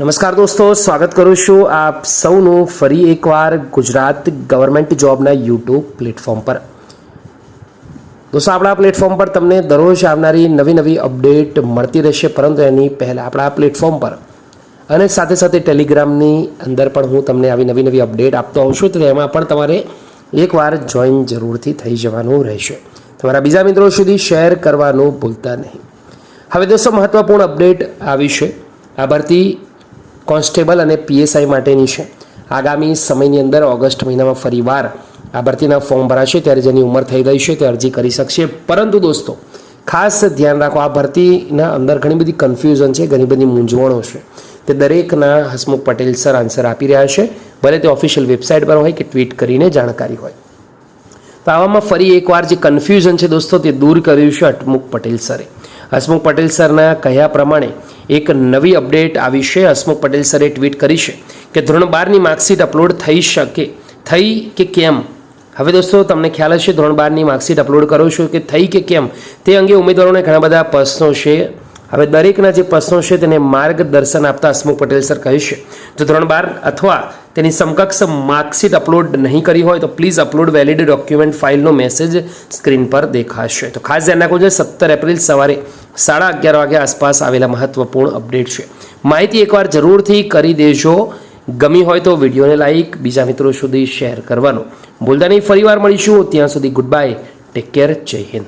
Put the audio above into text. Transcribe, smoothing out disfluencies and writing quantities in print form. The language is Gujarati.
નમસ્કાર દોસ્તો, સ્વાગત કરું છું આપ સૌનું ફરી એકવાર ગુજરાત ગવર્મેન્ટ જોબના યુટ્યુબ પ્લેટફોર્મ પર। દોસ્તો, આપણા પ્લેટફોર્મ પર તમને દરરોજ આવનારી નવી અપડેટ મળતી રહેશે, પરંતુ એની પહેલાં આપણા પ્લેટફોર્મ પર અને સાથે સાથે ટેલિગ્રામની અંદર પણ હું તમને આવી નવી અપડેટ આપતો હોઉં છું, તો એમાં પણ તમારે એકવાર જોઈન જરૂરથી થઈ જવાનું રહેશે। તમારા બીજા મિત્રો સુધી શેર કરવાનું ભૂલતા નહીં। હવે દોસ્તો, મહત્વપૂર્ણ અપડેટ આવી છે। આ ભરતી કોન્સ્ટેબલ અને પીએસઆઈ માટેની છે। આગામી સમયની અંદર ઓગસ્ટ મહિનામાં ફરીવાર આ ભરતીના ફોર્મ ભરાશે, ત્યારે જેની ઉંમર થઈ ગઈ છે તે અરજી કરી શકશે। પરંતુ દોસ્તો, ખાસ ધ્યાન રાખો, આ ભરતીના અંદર ઘણી બધી કન્ફ્યુઝન છે, ઘણી બધી મૂંઝવણો છે, તે દરેકના હસમુખ પટેલ સર આન્સર આપી રહ્યા છે, ભલે તે ઓફિશિયલ વેબસાઇટ પર હોય કે ટ્વીટ કરીને જાણકારી હોય। તો આવામાં ફરી એકવાર જે કન્ફ્યુઝન છે દોસ્તો, તે દૂર કર્યું છે હસમુખ પટેલ સરે। હસમુખ પટેલ સરના કહ્યા પ્રમાણે એક નવી અપડેટ આવી છે। હસમુખ પટેલ સરે ટ્વીટ કરી છે કે ધોરણ 12ની માર્કશીટ અપલોડ થઈ કે કેમ। હવે દોસ્તો, તમને ખ્યાલ હશે, ધોરણ 12ની માર્કશીટ અપલોડ કરો છો કે થઈ કે કેમ, તે અંગે ઉમેદવારોને ઘણા બધા પ્રશ્નો છે। હવે દરેકના જે પ્રશ્નો છે તેને માર્ગદર્શન આપતા હસમુખ પટેલ સર કહે છે, જો ધોરણ 12 અથવા તેની સમકક્ષ માર્કશીટ અપલોડ નહીં કરી હોય તો પ્લીઝ અપલોડ વેલિડ ડોક્યુમેન્ટ ફાઇલનો મેસેજ સ્ક્રીન પર દેખાશે। તો ખાસ ધ્યાન રાખવું છે, 17 એપ્રિલ સવારે 11:30 વાગ્યા આસપાસ આવેલા મહત્વપૂર્ણ અપડેટ છે। માહિતી એકવાર જરૂરથી કરી દેજો। ગમી હોય તો વિડીયોને લાઈક, બીજા મિત્રો સુધી શેર કરવાનું ભૂલતા નહીં। ફરીવાર મળીશું, ત્યાં સુધી ગુડ બાય, ટેક કેર, જય હિન્દ।